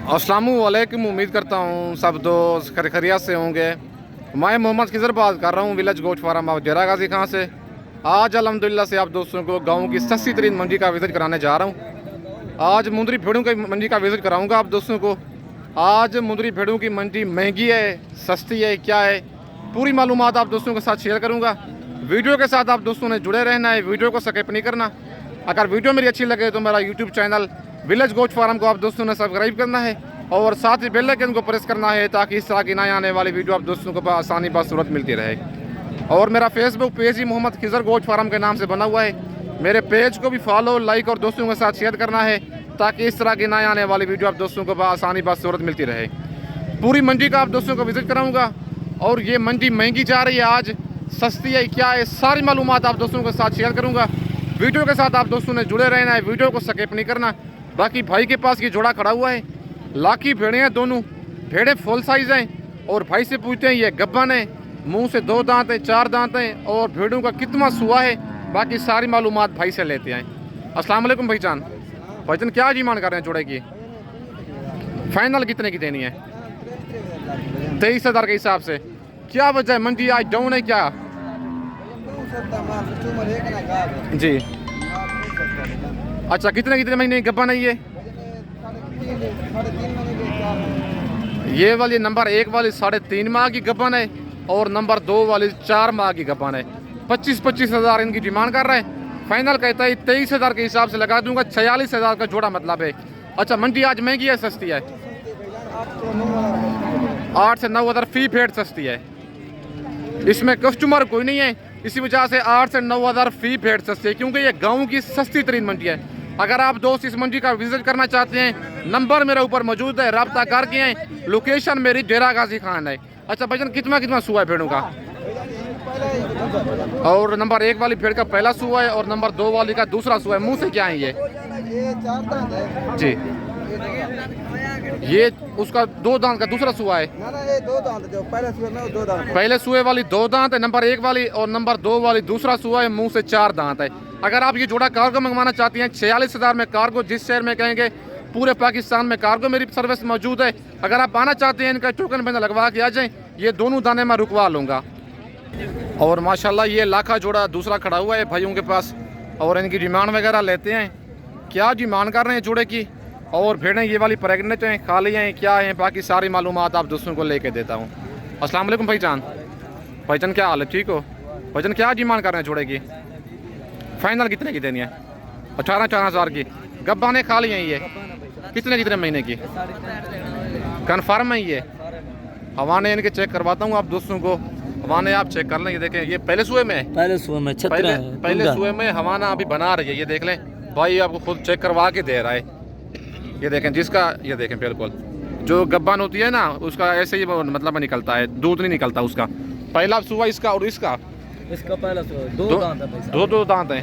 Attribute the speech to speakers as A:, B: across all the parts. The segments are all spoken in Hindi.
A: अस्सलामुअलैकुम। उम्मीद करता हूँ सब दोस्त खैरियत से होंगे। मैं मोहम्मद खिजर बात कर रहा हूँ विलेज गोश्त फार्म ऑफ डेरा गाजी खां से। आज अल्हम्दुलिल्लाह से आप दोस्तों को गाँव की सस्ती तरीन मंडी का विज़िट कराने जा रहा हूँ। आज मुंदरी भेड़ों की मंडी का विज़िट कराऊँगा आप दोस्तों को। आज मुंदरी भेड़ों की मंडी महंगी है, सस्ती है, क्या है, पूरी मालूमात आप दोस्तों के साथ शेयर करूँगा। वीडियो के साथ आप दोस्तों ने जुड़े रहना है, वीडियो को स्किप नहीं करना। अगर वीडियो मेरी अच्छी लगे तो मेरा यूट्यूब चैनल विलेज गोश्त फार्म को आप दोस्तों ने सब्सक्राइब करना है और साथ ही बेल आइकन को प्रेस करना है ताकि इस तरह की नए आने वाली वीडियो आप दोस्तों को आसानी बसूरत मिलती रहे। और मेरा फेसबुक पेज ही मोहम्मद खिजर गोश्त फार्म के नाम से बना हुआ है। मेरे पेज को भी फॉलो, लाइक और दोस्तों के साथ शेयर करना है ताकि इस तरह की नए आने वाली वीडियो आप दोस्तों को आसानी बसूरत मिलती रहे। पूरी मंडी का आप दोस्तों को विजिट कराऊँगा और ये मंडी महंगी जा रही है, आज सस्ती है, क्या है, सारी मालूमात आप दोस्तों के साथ शेयर करूँगा। वीडियो के साथ आप दोस्तों ने जुड़े रहना है, वीडियो को स्किप नहीं करना। बाकी भाई के पास ये जोड़ा खड़ा हुआ है, लाखी भेड़े हैं, दोनों भेड़े फुल साइज हैं। और भाई से पूछते हैं ये गब्बन है, मुंह से 2 दांत हैं, 4 दांत हैं और भेड़ों का कितना सुआ है, बाकी सारी मालूमात भाई से लेते हैं। अस्सलाम वालेकुम भाईजान। भाईजान क्या डिमांड कर रहे हैं जोड़े की? फाइनल कितने की देनी है? 23,000 के हिसाब से। क्या वजह है, मंडी आज डाउन है क्या? जी अच्छा, कितने महीने गब्बन है ये वाली नंबर 1 वाली 3.5 माह की गब्बन है और नंबर 2 वाली 4 माह की गब्बन है। 25 हज़ार इनकी डिमांड कर रहे हैं। फाइनल कहता है 23,000 के हिसाब से लगा दूंगा। 46,000 का जोड़ा मतलब है। अच्छा, मंडी आज महंगी है, सस्ती है? 8 से 9 हज़ार फी फेड सस्ती है। इसमें कस्टमर कोई नहीं है, इसी वजह से 8 से 9 हज़ार फी फेड सस्ती है, क्योंकि ये गाँव की सस्ती तरीन मंडी है। अगर आप दोस्त इस मंडी का विजिट करना चाहते हैं, नंबर मेरे ऊपर मौजूद है, रब्ता करके हैं। लोकेशन मेरी डेरा गाजी खान है। अच्छा भाईजान, कितना सुआ है भेड़ों का? और नंबर 1 वाली भेड़ का पहला सुआ है और नंबर 2 वाली का दूसरा सुआ है। मुंह से क्या है ये? जी, ये उसका 2 दांत का दूसरा सुआ है। पहले सुए वाली 2 दांत है नंबर 1 वाली और नंबर 2 वाली दूसरा सुआ है, मुंह से 4 दांत है। अगर आप ये जोड़ा कार्गो मंगवाना चाहती हैं, 46,000 में कार्गो, जिस शहर में कहेंगे पूरे पाकिस्तान में कार्गो मेरी सर्विस मौजूद है। अगर आप आना चाहते हैं, इनका टोकन बंदा लगवा के आ जाएं, ये दोनों दाने मैं रुकवा लूँगा। और माशाल्लाह ये लाखा जोड़ा दूसरा खड़ा हुआ है भाइयों के पास और इनकी डिमांड वगैरह लेते हैं। क्या डिमांड कर रहे हैं जोड़े की? और भेड़ें ये वाली प्रेगनेंट हैं, खाली हैं, क्या हैं, बाकी सारी मालूमात आप दोस्तों को लेके देता हूँ। अस्सलाम वालेकुम भाईजान। भाईजान क्या हाल है, ठीक हो? भाईजान क्या डिमांड कर रहे हैं जोड़े की? फाइनल कितने की देनी है? 18 हज़ार की। गब्बाने खाली हैं ये? कितने महीने की? कन्फर्म है ये? हवाने इनके चेक करवाता हूँ आप दोस्तों को। हवाने आप चेक कर लें, ये देखें, ये पहले सुए में पहले सुए में हवाना अभी बना रही है। ये देख लें भाई, आपको खुद चेक करवा के दे रहा है। ये देखें जिसका, ये देखें बिल्कुल जो गब्बान होती है ना, उसका ऐसे ही मतलब निकलता है, दूध नहीं निकलता उसका। पहला सुआ इसका और इसका
B: पहला सुआ 2 दांत है।
A: 2 दांत हैं,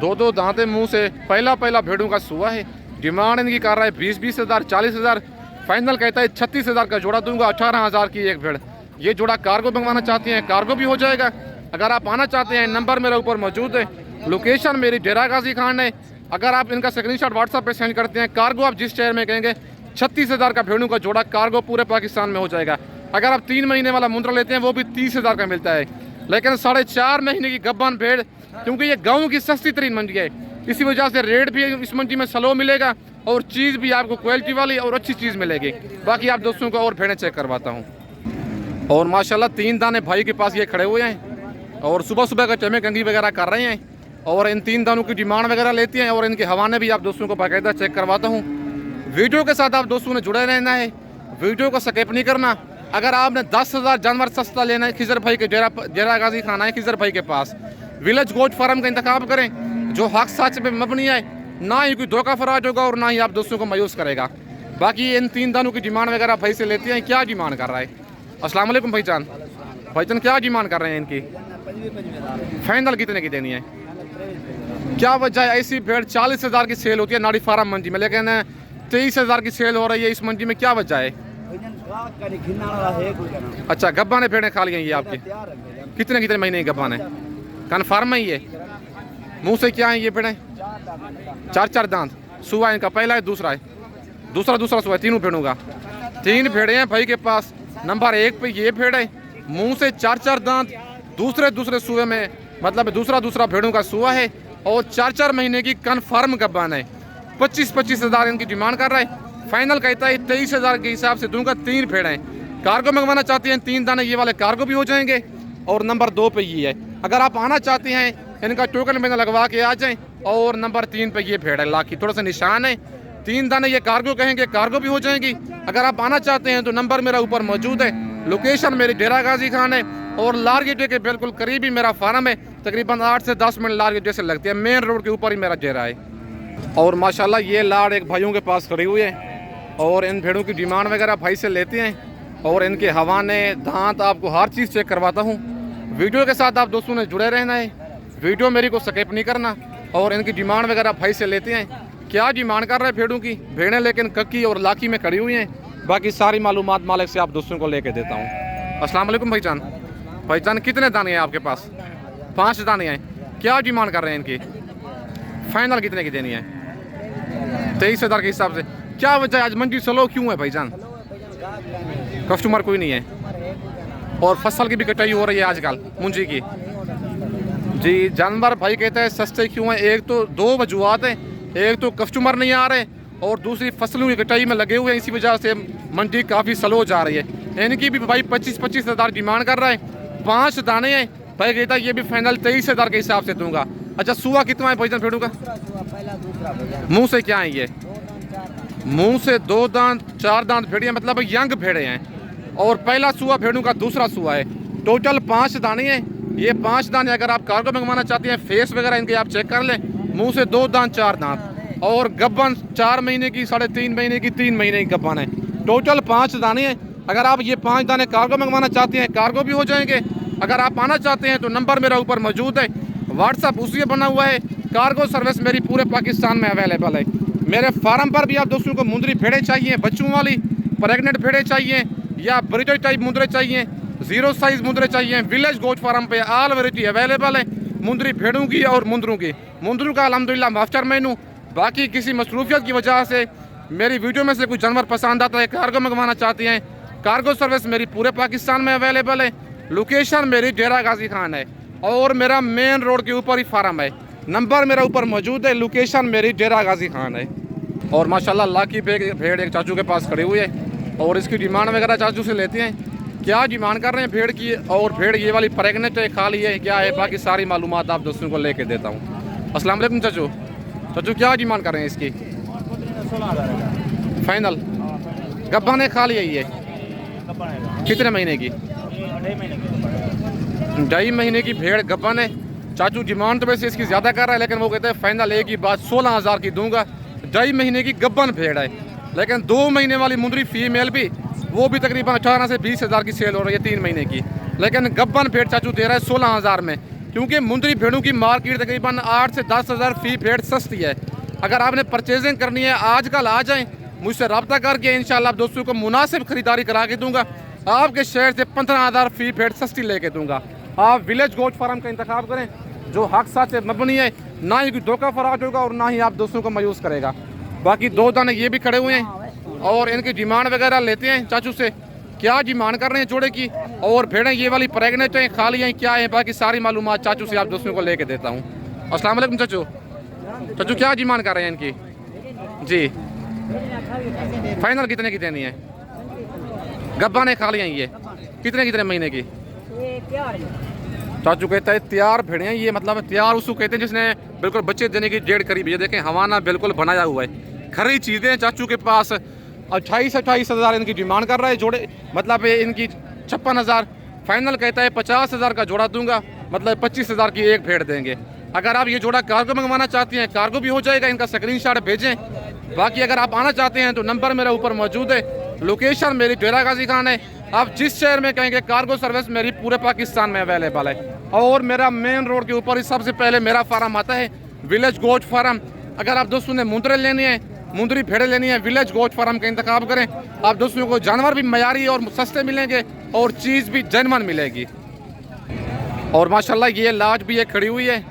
A: 2 दांत है मुंह से। पहला भेड़ों का सुआ है। डिमांड इनकी कर रहा है 20 हज़ार, 40 हज़ार। फाइनल कहता है 36 हज़ार का जोड़ा दूंगा। 18 हज़ार की एक भेड़। ये जोड़ा कार्गो मंगवाना चाहते हैं, कार्गो भी हो जाएगा। अगर आप आना चाहते हैं, नंबर मेरे ऊपर मौजूद है, लोकेशन मेरी डेरा गाजी खान है। अगर आप इनका स्क्रीनशॉट व्हाट्सएप पे सेंड करते हैं, कार्गो आप जिस शहर में कहेंगे 36 हज़ार का भेड़ों का जोड़ा कार्गो पूरे पाकिस्तान में हो जाएगा। अगर आप 3 महीने वाला मुंद्रा लेते हैं, वो भी 30 हज़ार का मिलता है। लेकिन 4.5 महीने की गब्बान भेड़, क्योंकि ये गाँव की सस्ती तरीन मंडी है, इसी वजह से रेट भी इस मंडी में स्लो मिलेगा और चीज़ भी आपको क्वालिटी वाली और अच्छी चीज़ मिलेगी। बाकी आप दोस्तों को और भेड़ें चेक करवाता हूँ। और माशाल्लाह 3 दाने भाई के पास ये खड़े हुए हैं और सुबह का चमे कंगी वगैरह कर रहे हैं और इन 3 दानों की डिमांड वगैरह लेती हैं और इनके हवाने भी आप दोस्तों को बाकायदा चेक करवाता हूँ। वीडियो के साथ आप दोस्तों ने जुड़े रहना है, वीडियो को स्किप नहीं करना। अगर आपने 10,000 जानवर सस्ता लेना है, खिजर भाई के डेरा गाजी खाना है, खिजर भाई के पास विलेज गोश्त फार्म का इंतखाब करें जो हक सच पे मबनी है, ना ही कोई धोखा फराज होगा और ना ही आप दोस्तों को मायूस करेगा। बाकी इन 3 दानों की डिमांड वगैरह भाई से लेते हैं। क्या डिमांड कर रहा है? अस्सलाम वालेकुम भाईजान। भाईजान क्या डिमांड कर रहे हैं इनकी? फाइनल कितने की देनी है? क्या वजह है? ऐसी भेड़ 40 हज़ार की सेल होती है नाड़ी फार्म मंडी में, लेकिन 23 हज़ार की सेल हो रही है इस मंडी में, क्या वजह है? अच्छा, गब्बाने भेड़ें खा ली हैं ये आपकी? कितने महीने की गब्बान है? कन्फर्म है ये? मुंह से क्या है ये भेड़ें? 4 दांत। सुआ इनका पहला है, दूसरा है? दूसरा दूसरा सुबह तीनों भेड़ों का। 3 भेड़े हैं भाई के पास। नंबर 1 पे ये भेड़ है, मुंह से 4-4 दांत, दूसरे दूसरे सुबह में मतलब दूसरा दूसरा भेड़ों का सुआ है और 4-4 महीने की कन्फर्म गब्बान है। 25-25 हज़ार इनकी डिमांड कर रहा है। फाइनल कहता है 23 हज़ार के हिसाब से दूंगा। 3 भेड़ हैं। कार्गो मंगवाना चाहते हैं 3 दाने ये वाले कार्गो भी हो जाएंगे। और नंबर 2 पे ये है, अगर आप आना चाहते हैं इनका टोकन में लगवा के आ जाएं। और नंबर 3 पे ये भेड़ है लाखी, थोड़ा सा निशान है। 3 दाने ये कार्गो कहेंगे, कार्गो भी हो जाएंगी। अगर आप आना चाहते हैं तो नंबर मेरा ऊपर मौजूद है। लोकेशन मेरी डेरा गाजी खान है और लार गेटे के बिल्कुल करीब ही मेरा फार्म है। तकरीबन 8 से 10 मिनट लार गेटे से लगते हैं। मेन रोड के ऊपर ही मेरा डेरा है। और माशाल्लाह ये लाड़ एक भाइयों के पास खड़ी हुई है और इन भेड़ों की डिमांड वगैरह भाई से लेते हैं और इनके हवाने दांत आपको हर चीज़ चेक करवाता हूँ। वीडियो के साथ आप दोस्तों ने जुड़े रहना है, वीडियो मेरी को स्किप नहीं करना। और इनकी डिमांड वगैरह भाई से लेते हैं। क्या डिमांड कर रहे हैं भेड़ों की? भेड़ें लेकिन कक्की और लाखी में खड़ी हुई हैं। बाकी सारी मालूमात मालिक से आप दोस्तों को लेके देता हूँ। अस्सलाम वालेकुम भाईजान। भाईजान कितने दाने हैं आपके पास? 5 दाने हैं। क्या डिमांड कर रहे हैं इनकी? फाइनल कितने की देनी है? 23 हज़ार के हिसाब से। क्या वजह आज मंडी स्लो क्यों है भाईजान? कस्टमर कोई नहीं है और फसल की भी कटाई हो रही है आजकल मुंजी की। जी जानवर भाई कहते हैं सस्ते क्यों हैं? एक तो 2 वजूहत हैं, एक तो कस्टमर नहीं आ रहे और दूसरी फसलों की कटाई में लगे हुए हैं। इसी वजह से मंडी काफ़ी स्लो जा रही है। इनकी भी भाई 25-25 हज़ार डिमांड कर रहा है। 5 दाने हैं भाई कहता है ये भी फाइनल 23 हज़ार के हिसाब से दूंगा। अच्छा सुआ कितना है भाईजान भेड़ों का? मुंह से क्या है ये? मुंह से 2 दांत 4 दांत भेड़ियाँ मतलब यंग भेड़े हैं। और पहला सुआ भेड़ों का दूसरा सुआ है। टोटल 5 दाने हैं। ये 5 दाने अगर आप कार्गो मंगवाना चाहते हैं, फेस वगैरह इनके आप चेक कर लें। मुंह से 2 दांत 4 दांत और गब्बन 4 महीने की, 3.5 महीने की, 3 महीने की गब्बन है। टोटल 5 दाने हैं। अगर आप ये 5 दाने कार्गो मंगवाना चाहते हैं, कार्गो भी हो जाएंगे। अगर आप आना चाहते हैं तो नंबर मेरा ऊपर मौजूद है। व्हाट्सअप उसी बना हुआ है। कार्गो सर्विस मेरी पूरे पाकिस्तान में अवेलेबल है। मेरे फार्म पर भी आप दोस्तों को मुंदरी भेड़ें चाहिए, बच्चों वाली प्रेगनेंट भेड़ें चाहिए या ब्रीडर टाइप मुंदरे चाहिए, 0 साइज मुंदरे चाहिए, विलेज गोट फार्म पे ऑल वैरायटी अवेलेबल है मुंदरी भेड़ों की और मुंदरों की। मुंदरों का अल्हम्दुलिल्लाह मास्टर मेनू। बाकी किसी मसरूफियत की वजह से मेरी वीडियो में से कोई जानवर पसंद आता है, कार्गो मंगवाना चाहते हैं, कार्गो सर्विस मेरी पूरे पाकिस्तान में अवेलेबल है। लोकेशन मेरी डेरा गाजी खान है और मेरा मेन रोड के ऊपर ही फार्म है। नंबर मेरा ऊपर मौजूद है। लोकेशन मेरी डेरा गाजी खान है। और माशाल्लाह लाखी भेड़ एक चाचू के पास खड़ी हुई है और इसकी डिमांड वगैरह चाचू से लेते हैं। क्या डिमांड कर रहे हैं भेड़ की? और भेड़ ये वाली प्रेगनेंट है, खाली है, क्या है, बाकी सारी मालूमात आप दोस्तों को लेके देता हूँ। अस्सलाम वालेकुम चाचू। चाचू क्या डिमांड कर रहे हैं इसकी? फाइनल गब्बान है, खाली है ये? कितने महीने की? 2.5 महीने की भेड़ गब्बान है। चाचू डिमांड तो वैसे इसकी ज़्यादा कर रहा है लेकिन वो कहते हैं फाइनल एक ही बात 16 हज़ार की दूंगा। 2.5 महीने की गब्बन भेड़ है लेकिन 2 महीने वाली मुंदरी फीमेल भी, वो भी तकरीबन 18 से 20 हज़ार की सेल हो रही है 3 महीने की। लेकिन गब्बन भेड़ चाचू दे रहा है 16 हज़ार में, क्योंकि मुंदरी भेड़ों की मार्केट तकरीबन 8 से 10 हज़ार फी भेड़ सस्ती है। अगर आपने परचेजिंग करनी है आजकल आ जाएँ, मुझसे रब्ता करके इंशाल्लाह दोस्तों को मुनासिब खरीदारी करा के दूंगा। आपके शहर से 15,000 फी भेड़ सस्ती लेके दूंगा। आप विलेज गोट फार्म का इंतखाब करें जो हक साथ से मबनी है, ना ही कोई धोखा फराज होगा और ना ही आप दोस्तों को मायूस करेगा। बाकी 2 दाने ये भी खड़े हुए हैं और इनकी डिमांड वगैरह लेते हैं चाचू से। क्या डिमांड कर रहे हैं जोड़े की? और भेड़ें ये वाली प्रेगनेंट हैं, खाली हैं, क्या है, बाकी सारी मालूमात चाचू से आप दोस्तों को लेके देता हूँ। अस्सलाम वालेकुम चाचू। चाचू क्या डिमांड कर रहे हैं इनकी? जी फाइनल कितने की देनी है? गब्बा ने खाली हैं ये? कितने महीने की? चाचू कहता है तैयार भेड़े हैं ये, मतलब तैयार उसको कहते हैं जिसने बिल्कुल बच्चे देने की डेट करीब है। ये देखें हवाना बिल्कुल बनाया हुआ है। खरी चीज़ें चाचू के पास। 28 हज़ार इनकी डिमांड कर रहा है जोड़े, मतलब इनकी 56 हज़ार। फाइनल कहता है 50 हज़ार का जोड़ा दूंगा, मतलब 25 हज़ार की एक भेड़ देंगे। अगर आप ये जोड़ा कार्गो मंगवाना चाहती हैं कार्गो भी हो जाएगा, इनका स्क्रीनशॉट भेजें। बाकी अगर आप आना चाहते हैं तो नंबर मेरा ऊपर मौजूद है। लोकेशन मेरी डेरा गाजी खान है। आप जिस शहर में कहेंगे कार्गो सर्विस मेरी पूरे पाकिस्तान में अवेलेबल है। और मेरा मेन रोड के ऊपर ही सबसे पहले मेरा फार्म आता है, विलेज गोट फार्म। अगर आप दोस्तों ने मुंदरे लेनी है, मुंदरी भेड़े लेनी है, विलेज गोट फार्म का इंतखाब करें। आप दोस्तों को जानवर भी मयारी और सस्ते मिलेंगे और चीज़ भी जनवन मिलेगी। और माशाल्लाह ये लाज भी एक खड़ी हुई है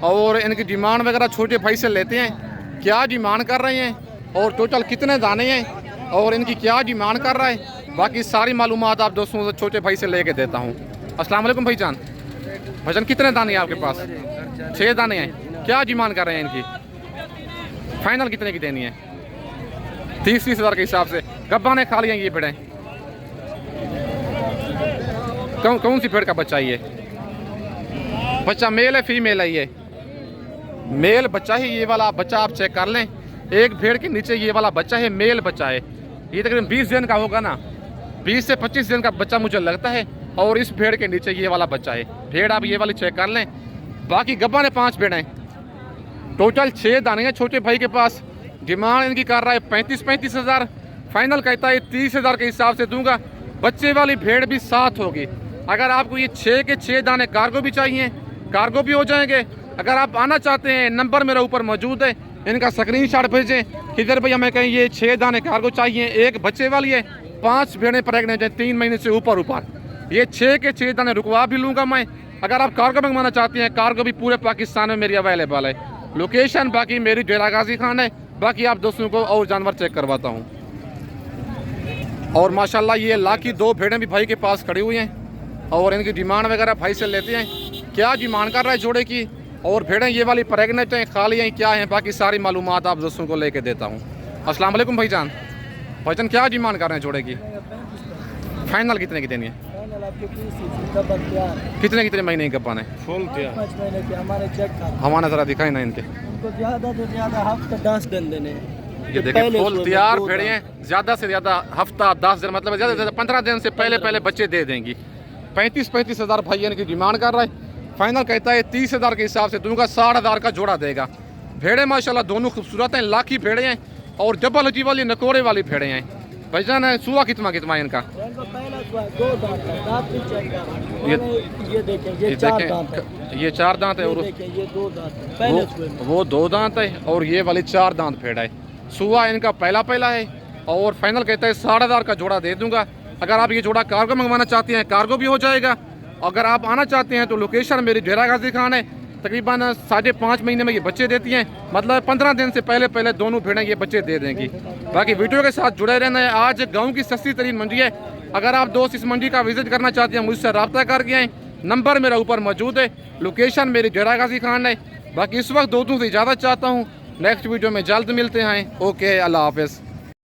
A: और इनकी डिमांड वगैरह छोटे भाई से लेते हैं। क्या डिमांड कर रहे हैं? और टोटल कितने दाने हैं और इनकी क्या डिमांड कर रहा है, बाकी सारी मालूमात आप दोस्तों छोटे भाई से लेके देता हूँ। अस्सलाम वालेकुम भाईजान। भाईजान कितने दाने हैं आपके पास? 6 दाने हैं। क्या डिमांड कर रहे हैं इनकी? फाइनल कितने की देनी है? 30-30 हज़ार के हिसाब से। गब्बा ने खा लिया ये भेड़ें? कौन सी भेड़ का बच्चा ये? बच्चा मेल है फीमेल है? ये मेल बच्चा है। ये वाला बच्चा आप चेक कर लें, एक भेड़ के नीचे ये वाला बच्चा है, मेल बच्चा है। ये तकरीबन 20 दिन का होगा ना, 20 से 25 दिन का बच्चा मुझे लगता है। और इस भेड़ के नीचे ये वाला बच्चा है। भेड़ आप ये वाली चेक कर लें। बाकी गब्बा ने 5 भेड़ हैं। टोटल 6 दाने हैं छोटे भाई के पास। डिमांड इनकी कर रहा है 35-35 हज़ार। फाइनल कहता है 30 हज़ार के हिसाब से दूंगा। बच्चे वाली भेड़ भी साथ होगी। अगर आपको ये 6 के 6 दाने कार्गो भी चाहिए, कार्गो भी हो जाएंगे। अगर आप आना चाहते हैं, नंबर मेरा ऊपर मौजूद है, इनका स्क्रीनशॉट भेजें। किधर भैया मैं कहीं ये 6 दाने कार्गो चाहिए, एक बच्चे वाली है, 5 भेड़ें प्रेग्नेंट हैं 3 महीने से ऊपर। ये 6 के 6 दाने रुकवा भी लूँगा मैं। अगर आप कार्गो मंगवाना चाहते हैं, कार्गो भी पूरे पाकिस्तान में मेरी अवेलेबल है। लोकेशन बाकी मेरी डेरा गाजी खान है। बाकी आप दोस्तों को और जानवर चेक करवाता हूँ। और माशाल्लाह ये लाखी 2 भेड़ें भी भाई के पास खड़ी हुई हैं और इनकी डिमांड वगैरह भाई से लेते हैं। क्या डिमांड कर रहा है जोड़े की, और भेड़ें ये वाली प्रेग्नेंट हैं, खाली हैं, क्या हैं, बाकी सारी मालूमात आप दोस्तों को लेके देता हूँ। अस्सलाम वालेकुम भाईजान। भाईजान क्या डिमांड कर रहे हैं जोड़े की? फाइनल कितने की देनी है? कितने महीने की गब्बान है?
B: फुल तैयार 5 महीने के हमारे चेक कर।
A: हमारा ज़रा दिखाई ना इनके।
B: उनको ज़्यादा से ज़्यादा हफ्ता 10 दिन देने।
A: ये देखें फुल तैयार भेड़े हैं। ज़्यादा से ज़्यादा हफ्ता 10 दिन, मतलब ज़्यादा से ज़्यादा 15 दिन से पहले बच्चे दे देंगी। 35-35 हज़ार भाई इनकी डिमांड कर रहा है। फाइनल कहता है 30 हज़ार के हिसाब से दूंगा। 60 हज़ार का जोड़ा देगा। भेड़े माशाल्लाह दोनों खूबसूरत हैं, लाखी भेड़े हैं और डबल हजी वाली नकोड़े वाली भेड़े हैं। भाईजान सुबह कितना है इनका? ये देखें ये 4 दांत है और वो 2 दांत है और ये वाली 4 दांत भेड़ है। सुबह इनका पहला है और फाइनल कहता है 60 हज़ार का जोड़ा दे दूंगा। अगर आप ये जोड़ा कार्गो मंगवाना चाहते हैं, कार्गो भी हो जाएगा। अगर आप आना चाहते हैं तो लोकेशन मेरी डेरा गाजी खान है। तकरीबन 5.5 महीने में ये बच्चे देती हैं, मतलब 15 दिन से पहले दोनों भेड़ें ये बच्चे दे देंगी। बाकी वीडियो के साथ जुड़े रहना है। आज गांव की सस्ती तरीन मंडी है। अगर आप दोस्त इस मंडी का विजिट करना चाहते हैं, मुझसे रब्ता करके आएँ। नंबर मेरा ऊपर मौजूद है, लोकेशन मेरी डेरा गाजी खान है। बाकी इस वक्त दोस्तों से इजाज़त चाहता हूँ। नेक्स्ट वीडियो में जल्द मिलते हैं। ओके, अल्लाह हाफ़िज़।